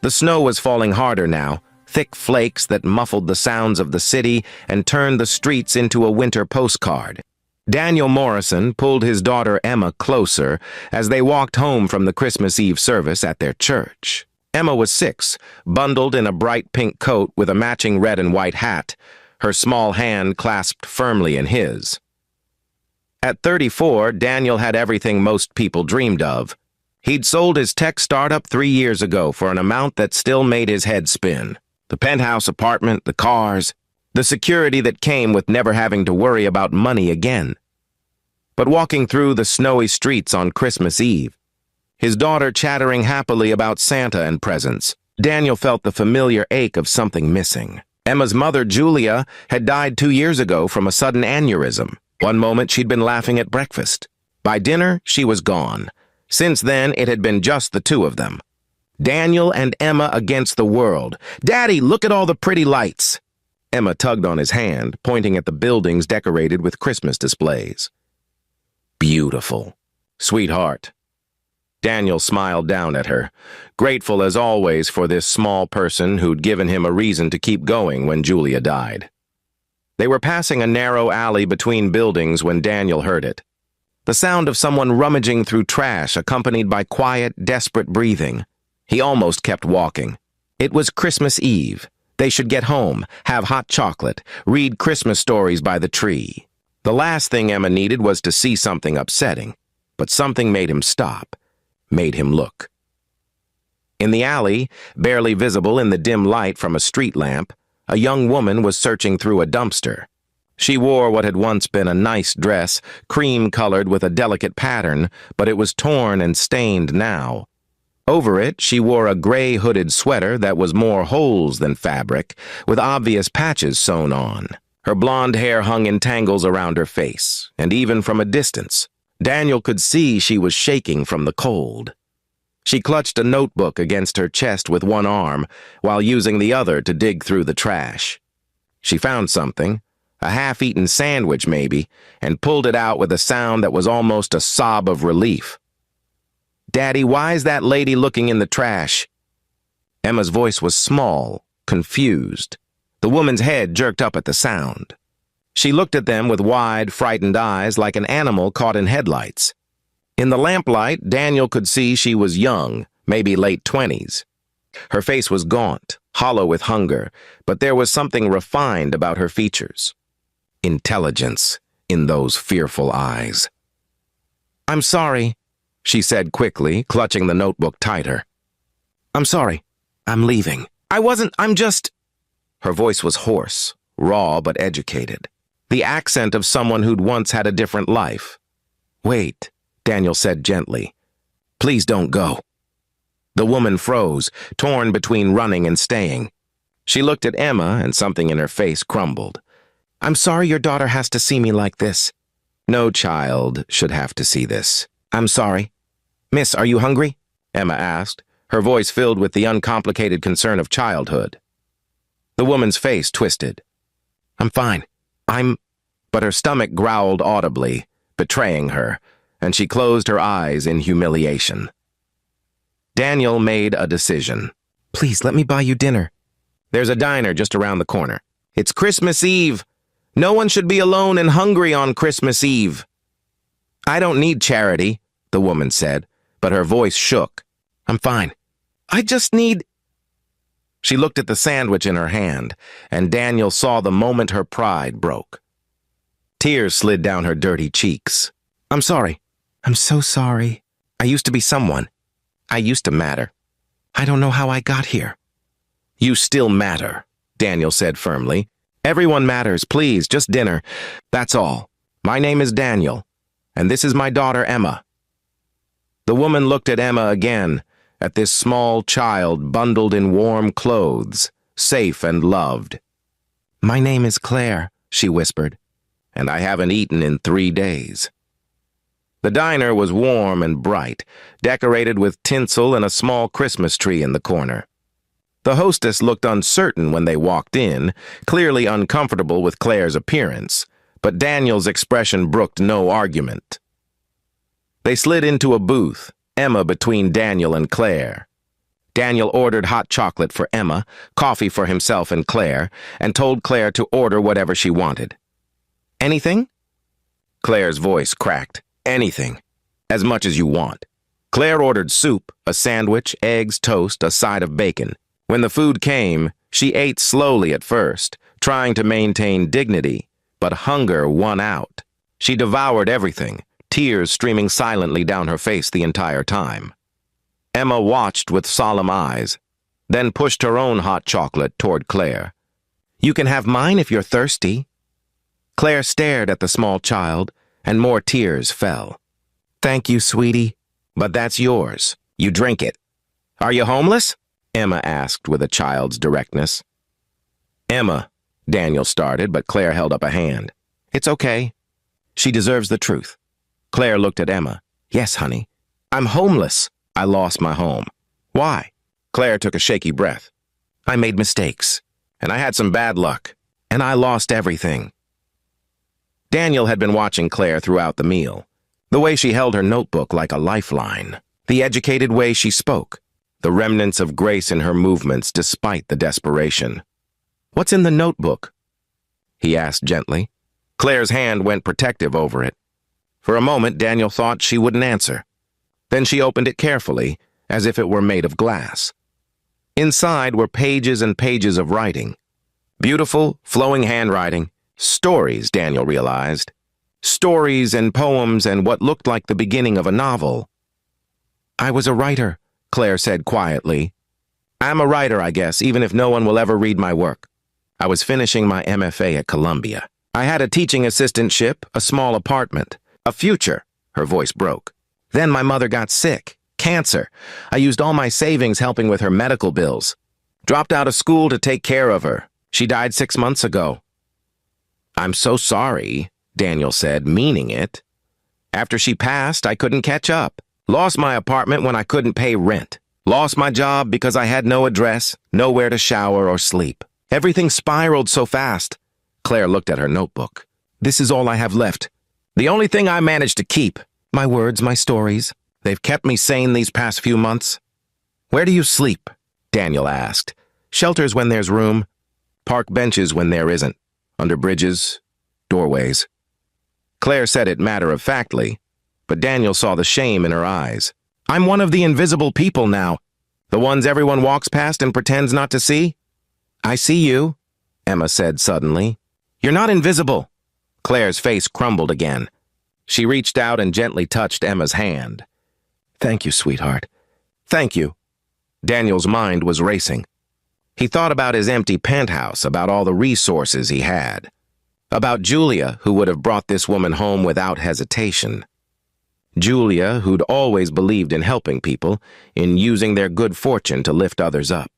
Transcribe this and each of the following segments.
The snow was falling harder now, thick flakes that muffled the sounds of the city and turned the streets into a winter postcard. Daniel Morrison pulled his daughter Emma closer as they walked home from the Christmas Eve service at their church. Emma was 6, bundled in a bright pink coat with a matching red and white hat, her small hand clasped firmly in his. At 34, Daniel had everything most people dreamed of. He'd sold his tech startup 3 years ago for an amount that still made his head spin. The penthouse apartment, the cars, the security that came with never having to worry about money again. But walking through the snowy streets on Christmas Eve, his daughter chattering happily about Santa and presents, Daniel felt the familiar ache of something missing. Emma's mother, Julia, had died 2 years ago from a sudden aneurysm. One moment she'd been laughing at breakfast. By dinner, she was gone. Since then, it had been just the two of them. Daniel and Emma against the world. "Daddy, look at all the pretty lights." Emma tugged on his hand, pointing at the buildings decorated with Christmas displays. "Beautiful. Sweetheart." Daniel smiled down at her, grateful as always for this small person who'd given him a reason to keep going when Julia died. They were passing a narrow alley between buildings when Daniel heard it. The sound of someone rummaging through trash accompanied by quiet, desperate breathing. He almost kept walking. It was Christmas Eve. They should get home, have hot chocolate, read Christmas stories by the tree. The last thing Emma needed was to see something upsetting, but something made him stop, made him look. In the alley, barely visible in the dim light from a street lamp, a young woman was searching through a dumpster. She wore what had once been a nice dress, cream-colored with a delicate pattern, but it was torn and stained now. Over it, she wore a gray hooded sweater that was more holes than fabric, with obvious patches sewn on. Her blonde hair hung in tangles around her face, and even from a distance, Daniel could see she was shaking from the cold. She clutched a notebook against her chest with one arm, while using the other to dig through the trash. She found something, a half-eaten sandwich maybe, and pulled it out with a sound that was almost a sob of relief. "Daddy, why's that lady looking in the trash?" Emma's voice was small, confused. The woman's head jerked up at the sound. She looked at them with wide, frightened eyes like an animal caught in headlights. In the lamplight, Daniel could see she was young, maybe late 20s. Her face was gaunt, hollow with hunger, but there was something refined about her features. Intelligence in those fearful eyes. "I'm sorry," she said quickly, clutching the notebook tighter. "I'm sorry. I'm leaving. I'm just—" Her voice was hoarse, raw but educated. The accent of someone who'd once had a different life. "Wait," Daniel said gently. "Please don't go." The woman froze, torn between running and staying. She looked at Emma, and something in her face crumbled. "I'm sorry your daughter has to see me like this." "No child should have to see this. I'm sorry." "Miss, are you hungry?" Emma asked, her voice filled with the uncomplicated concern of childhood. The woman's face twisted. "I'm fine. But her stomach growled audibly, betraying her, and she closed her eyes in humiliation. Daniel made a decision. "Please, let me buy you dinner." "There's a diner just around the corner. It's Christmas Eve. No one should be alone and hungry on Christmas Eve." "I don't need charity," the woman said, but her voice shook. "I'm fine. I just need—" She looked at the sandwich in her hand, and Daniel saw the moment her pride broke. Tears slid down her dirty cheeks. "I'm sorry. I'm so sorry. I used to be someone. I used to matter. I don't know how I got here." "You still matter," Daniel said firmly. "Everyone matters, please, just dinner. That's all. My name is Daniel, and this is my daughter Emma." The woman looked at Emma again, at this small child bundled in warm clothes, safe and loved. "My name is Claire," she whispered, "and I haven't eaten in 3 days." The diner was warm and bright, decorated with tinsel and a small Christmas tree in the corner. The hostess looked uncertain when they walked in, clearly uncomfortable with Claire's appearance, but Daniel's expression brooked no argument. They slid into a booth, Emma between Daniel and Claire. Daniel ordered hot chocolate for Emma, coffee for himself and Claire, and told Claire to order whatever she wanted. Anything? Claire's voice cracked. Anything. As much as you want. Claire ordered soup, a sandwich, eggs, toast, a side of bacon. When the food came, she ate slowly at first, trying to maintain dignity, but hunger won out. She devoured everything, tears streaming silently down her face the entire time. Emma watched with solemn eyes, then pushed her own hot chocolate toward Claire. You can have mine if you're thirsty. Claire stared at the small child, and more tears fell. Thank you, sweetie, but that's yours. You drink it. Are you homeless? Emma asked with a child's directness. Emma, Daniel started, but Claire held up a hand. It's okay. She deserves the truth. Claire looked at Emma. Yes, honey. I'm homeless. I lost my home. Why? Claire took a shaky breath. I made mistakes, and I had some bad luck, and I lost everything. Daniel had been watching Claire throughout the meal. The way she held her notebook like a lifeline. The educated way she spoke. The remnants of grace in her movements despite the desperation. What's in the notebook? He asked gently. Claire's hand went protective over it. For a moment, Daniel thought she wouldn't answer. Then she opened it carefully, as if it were made of glass. Inside were pages and pages of writing. Beautiful, flowing handwriting. Stories, Daniel realized. Stories and poems and what looked like the beginning of a novel. I was a writer, Claire said quietly. I'm a writer, I guess, even if no one will ever read my work. I was finishing my MFA at Columbia. I had a teaching assistantship, a small apartment, a future. Her voice broke. Then my mother got sick. Cancer. I used all my savings helping with her medical bills. Dropped out of school to take care of her. She died 6 months ago. I'm so sorry, Daniel said, meaning it. After she passed, I couldn't catch up. Lost my apartment when I couldn't pay rent. Lost my job because I had no address, nowhere to shower or sleep. Everything spiraled so fast. Claire looked at her notebook. This is all I have left. The only thing I managed to keep. My words, my stories. They've kept me sane these past few months. Where do you sleep? Daniel asked. Shelters when there's room. Park benches when there isn't. Under bridges. Doorways. Claire said it matter-of-factly, but Daniel saw the shame in her eyes. I'm one of the invisible people now. The ones everyone walks past and pretends not to see. I see you, Emma said suddenly. You're not invisible. Claire's face crumbled again. She reached out and gently touched Emma's hand. Thank you, sweetheart. Thank you. Daniel's mind was racing. He thought about his empty penthouse, about all the resources he had. About Julia, who would have brought this woman home without hesitation. Julia, who'd always believed in helping people, in using their good fortune to lift others up.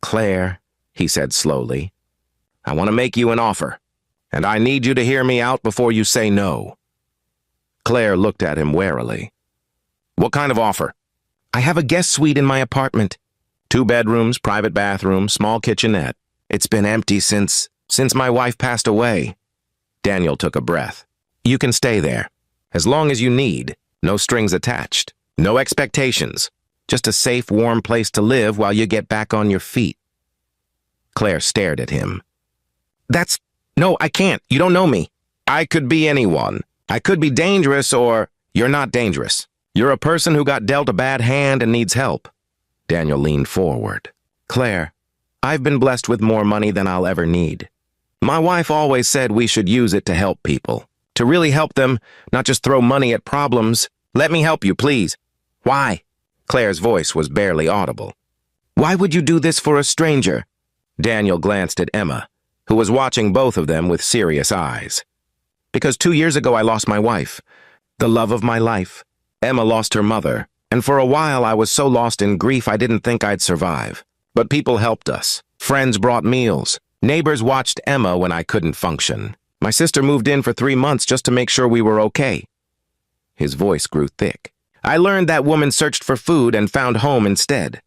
Claire, he said slowly, I want to make you an offer, and I need you to hear me out before you say no. Claire looked at him warily. What kind of offer? I have a guest suite in my apartment. 2 bedrooms, private bathroom, small kitchenette. It's been empty since my wife passed away. Daniel took a breath. You can stay there. As long as you need. No strings attached. No expectations. Just a safe, warm place to live while you get back on your feet. Claire stared at him. No, I can't. You don't know me. I could be anyone. I could be dangerous or you're not dangerous. You're a person who got dealt a bad hand and needs help. Daniel leaned forward. Claire, I've been blessed with more money than I'll ever need. My wife always said we should use it to help people. To really help them, not just throw money at problems. Let me help you, please. Why? Claire's voice was barely audible. Why would you do this for a stranger? Daniel glanced at Emma, who was watching both of them with serious eyes. Because 2 years ago I lost my wife, the love of my life. Emma lost her mother, and for a while I was so lost in grief I didn't think I'd survive. But people helped us. Friends brought meals. Neighbors watched Emma when I couldn't function. My sister moved in for 3 months just to make sure we were okay. His voice grew thick. I learned that woman searched for food and found home instead.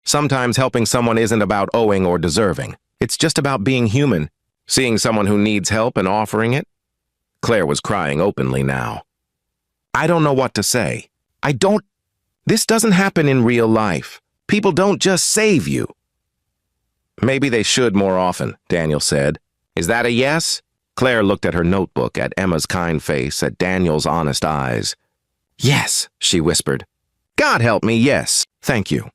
Sometimes helping someone isn't about owing or deserving. It's just about being human, seeing someone who needs help and offering it. Claire was crying openly now. I don't know what to say. This doesn't happen in real life. People don't just save you. Maybe they should more often, Daniel said. Is that a yes? Claire looked at her notebook, at Emma's kind face, at Daniel's honest eyes. Yes, she whispered. God help me, yes, thank you.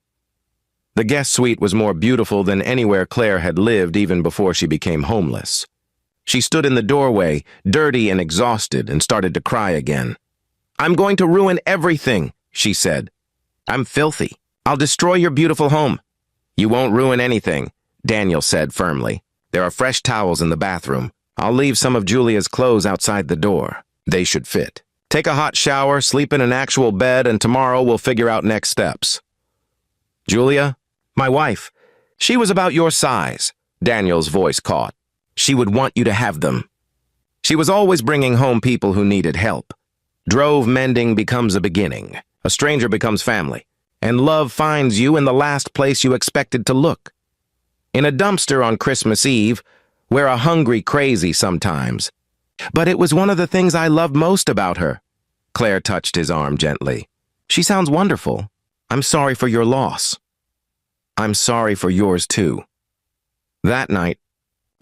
The guest suite was more beautiful than anywhere Claire had lived even before she became homeless. She stood in the doorway, dirty and exhausted, and started to cry again. I'm going to ruin everything, she said. I'm filthy. I'll destroy your beautiful home. You won't ruin anything, Daniel said firmly. There are fresh towels in the bathroom. I'll leave some of Julia's clothes outside the door. They should fit. Take a hot shower, sleep in an actual bed, and tomorrow we'll figure out next steps. Julia, my wife, she was about your size, Daniel's voice caught. She would want you to have them. She was always bringing home people who needed help. Drove mending becomes a beginning. A stranger becomes family. And love finds you in the last place you expected to look. In a dumpster on Christmas Eve, we're a hungry crazy sometimes. But it was one of the things I loved most about her. Claire touched his arm gently. She sounds wonderful. I'm sorry for your loss. I'm sorry for yours too. That night,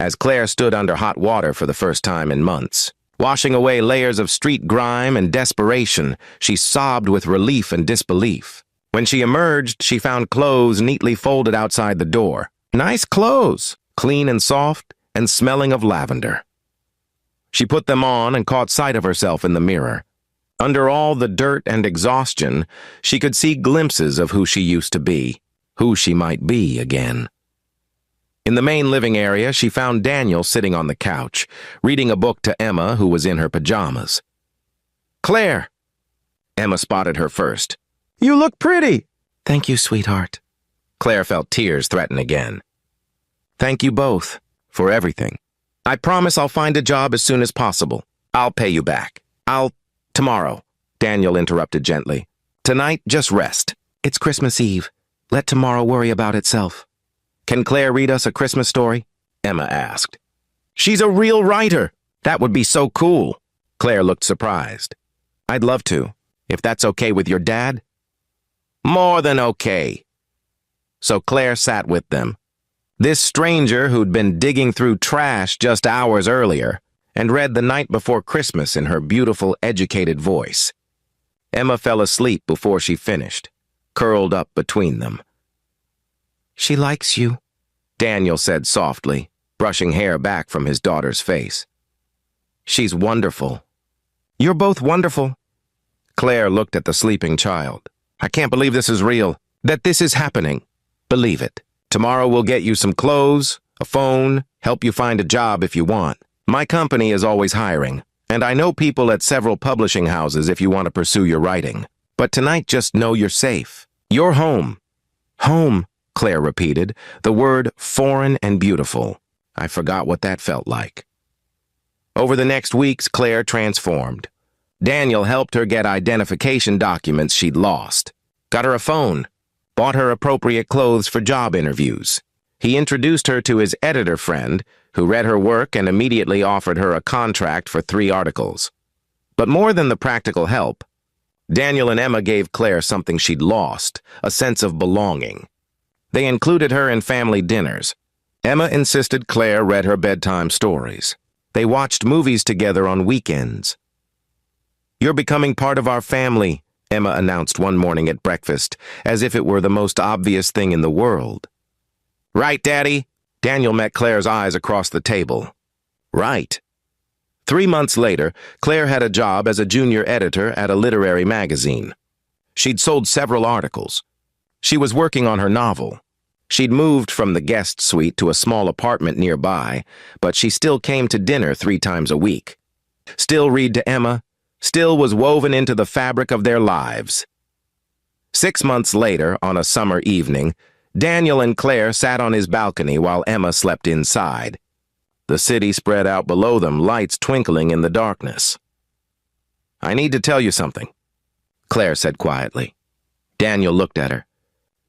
as Claire stood under hot water for the first time in months, washing away layers of street grime and desperation, she sobbed with relief and disbelief. When she emerged, she found clothes neatly folded outside the door. Nice clothes, clean and soft, and smelling of lavender. She put them on and caught sight of herself in the mirror. Under all the dirt and exhaustion, she could see glimpses of who she used to be, who she might be again. In the main living area, she found Daniel sitting on the couch, reading a book to Emma, who was in her pajamas. Claire! Emma spotted her first. You look pretty! Thank you, sweetheart. Claire felt tears threaten again. Thank you both, for everything. I promise I'll find a job as soon as possible. I'll pay you back. Tomorrow, Daniel interrupted gently. Tonight, just rest. It's Christmas Eve. Let tomorrow worry about itself. Can Claire read us a Christmas story? Emma asked. She's a real writer. That would be so cool. Claire looked surprised. I'd love to, if that's okay with your dad. More than okay. So Claire sat with them. This stranger who'd been digging through trash just hours earlier and read The Night Before Christmas in her beautiful, educated voice. Emma fell asleep before she finished, curled up between them. She likes you, Daniel said softly, brushing hair back from his daughter's face. She's wonderful. You're both wonderful. Claire looked at the sleeping child. I can't believe this is real, that this is happening. Believe it. Tomorrow we'll get you some clothes, a phone, help you find a job if you want. My company is always hiring, and I know people at several publishing houses if you want to pursue your writing. But tonight, just know you're safe. You're home. Home, Claire repeated, the word foreign and beautiful. I forgot what that felt like. Over the next weeks, Claire transformed. Daniel helped her get identification documents she'd lost, got her a phone, bought her appropriate clothes for job interviews. He introduced her to his editor friend, who read her work and immediately offered her a contract for 3 articles. But more than the practical help, Daniel and Emma gave Claire something she'd lost, a sense of belonging. They included her in family dinners. Emma insisted Claire read her bedtime stories. They watched movies together on weekends. You're becoming part of our family, Emma announced one morning at breakfast, as if it were the most obvious thing in the world. Right, Daddy? Daniel met Claire's eyes across the table. Right. 3 months later, Claire had a job as a junior editor at a literary magazine. She'd sold several articles. She was working on her novel. She'd moved from the guest suite to a small apartment nearby, but she still came to dinner 3 times a week. Still read to Emma, still was woven into the fabric of their lives. 6 months later, on a summer evening, Daniel and Claire sat on his balcony while Emma slept inside. The city spread out below them, lights twinkling in the darkness. I need to tell you something, Claire said quietly. Daniel looked at her.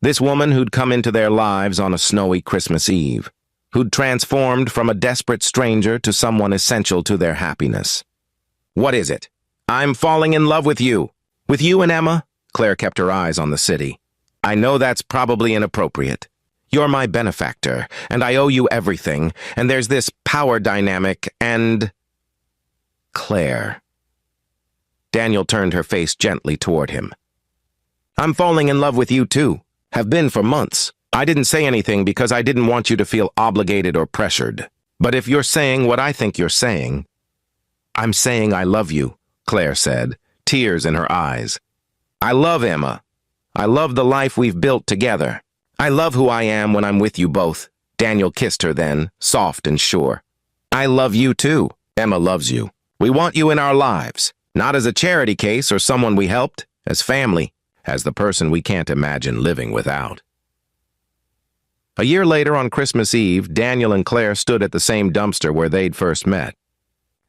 This woman who'd come into their lives on a snowy Christmas Eve, who'd transformed from a desperate stranger to someone essential to their happiness. What is it? I'm falling in love with you. With you and Emma? Claire kept her eyes on the city. I know that's probably inappropriate. You're my benefactor, and I owe you everything, and there's this power dynamic, and... Claire. Daniel turned her face gently toward him. I'm falling in love with you too. Have been for months. I didn't say anything because I didn't want you to feel obligated or pressured. But if you're saying what I think you're saying... I'm saying I love you, Claire said, tears in her eyes. I love Emma. I love the life we've built together. I love who I am when I'm with you both. Daniel kissed her then, soft and sure. I love you too. Emma loves you. We want you in our lives, not as a charity case or someone we helped, as family, as the person we can't imagine living without. A year later on Christmas Eve, Daniel and Claire stood at the same dumpster where they'd first met.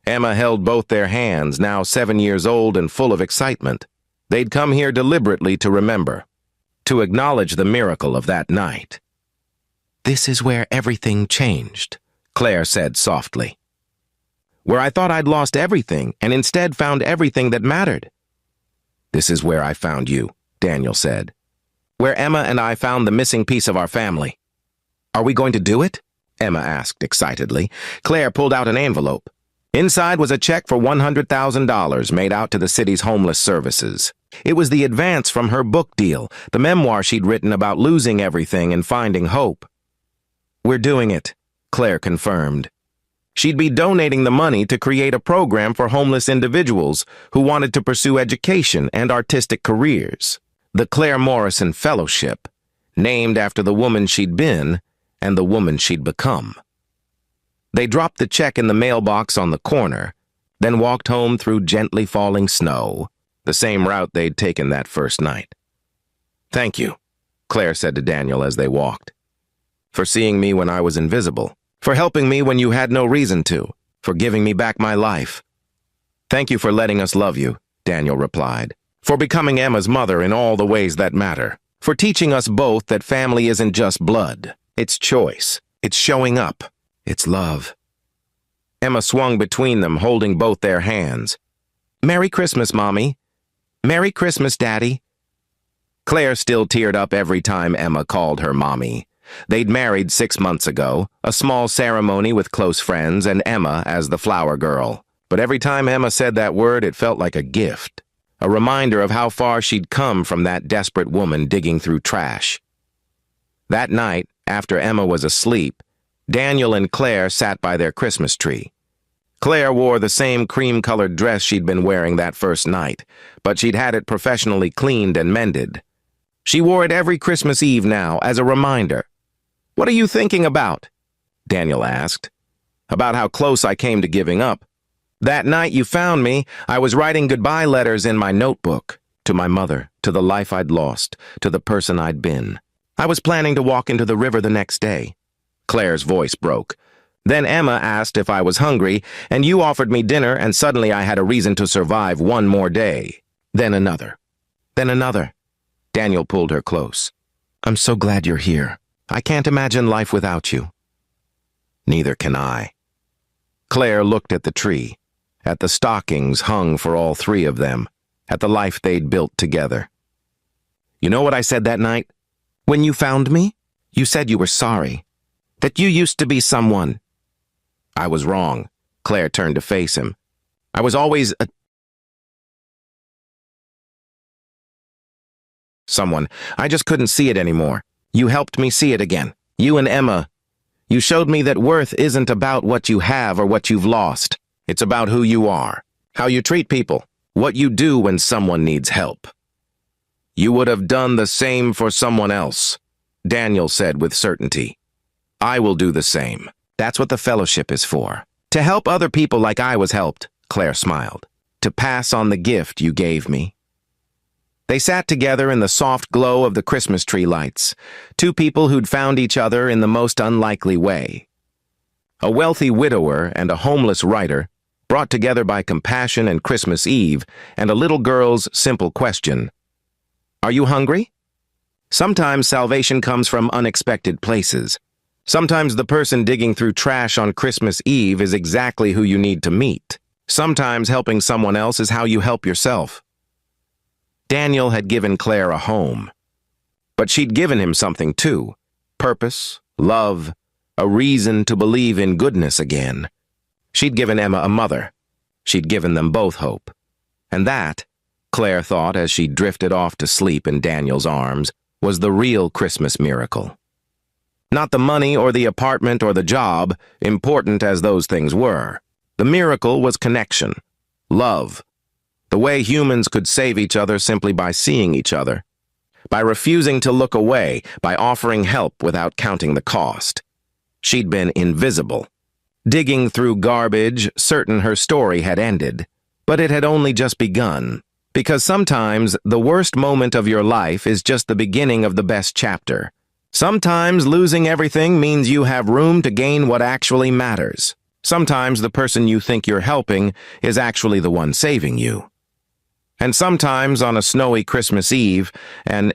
Emma held both their hands, now 7 years old and full of excitement. They'd come here deliberately to remember, to acknowledge the miracle of that night. This is where everything changed, Claire said softly. Where I thought I'd lost everything and instead found everything that mattered. This is where I found you, Daniel said. Where Emma and I found the missing piece of our family. Are we going to do it? Emma asked excitedly. Claire pulled out an envelope. Inside was a check for $100,000 made out to the city's homeless services. It was the advance from her book deal, the memoir she'd written about losing everything and finding hope. We're doing it, Claire confirmed. She'd be donating the money to create a program for homeless individuals who wanted to pursue education and artistic careers. The Claire Morrison Fellowship, named after the woman she'd been and the woman she'd become. They dropped the check in the mailbox on the corner, then walked home through gently falling snow, the same route they'd taken that first night. Thank you, Claire said to Daniel as they walked, for seeing me when I was invisible, for helping me when you had no reason to, for giving me back my life. Thank you for letting us love you, Daniel replied, for becoming Emma's mother in all the ways that matter, for teaching us both that family isn't just blood, it's choice, it's showing up. It's love. Emma swung between them, holding both their hands. Merry Christmas, Mommy. Merry Christmas, Daddy. Claire still teared up every time Emma called her Mommy. They'd married 6 months ago, a small ceremony with close friends and Emma as the flower girl. But every time Emma said that word, it felt like a gift, a reminder of how far she'd come from that desperate woman digging through trash. That night, after Emma was asleep, Daniel and Claire sat by their Christmas tree. Claire wore the same cream-colored dress she'd been wearing that first night, but she'd had it professionally cleaned and mended. She wore it every Christmas Eve now, as a reminder. What are you thinking about? Daniel asked. About how close I came to giving up. That night you found me, I was writing goodbye letters in my notebook. To my mother, to the life I'd lost, to the person I'd been. I was planning to walk into the river the next day. Claire's voice broke. Then Emma asked if I was hungry, and you offered me dinner, and suddenly I had a reason to survive one more day. Then another. Then another. Daniel pulled her close. I'm so glad you're here. I can't imagine life without you. Neither can I. Claire looked at the tree, at the stockings hung for all three of them, at the life they'd built together. You know what I said that night? When you found me, you said you were sorry. That you used to be someone. I was wrong. Claire turned to face him. I was always someone. I just couldn't see it anymore. You helped me see it again. You and Emma. You showed me that worth isn't about what you have or what you've lost. It's about who you are, how you treat people, what you do when someone needs help. You would have done the same for someone else, Daniel said with certainty. I will do the same. That's what the fellowship is for. To help other people like I was helped, Claire smiled. To pass on the gift you gave me. They sat together in the soft glow of the Christmas tree lights, two people who'd found each other in the most unlikely way. A wealthy widower and a homeless writer, brought together by compassion and Christmas Eve, and a little girl's simple question. Are you hungry? Sometimes salvation comes from unexpected places. Sometimes the person digging through trash on Christmas Eve is exactly who you need to meet. Sometimes helping someone else is how you help yourself. Daniel had given Claire a home. But she'd given him something too. Purpose, love, a reason to believe in goodness again. She'd given Emma a mother. She'd given them both hope. And that, Claire thought as she drifted off to sleep in Daniel's arms, was the real Christmas miracle. Not the money or the apartment or the job, important as those things were. The miracle was connection, love, the way humans could save each other simply by seeing each other, by refusing to look away, by offering help without counting the cost. She'd been invisible, digging through garbage, certain her story had ended, but it had only just begun. Because sometimes the worst moment of your life is just the beginning of the best chapter. Sometimes losing everything means you have room to gain what actually matters. Sometimes the person you think you're helping is actually the one saving you. And sometimes on a snowy Christmas Eve, an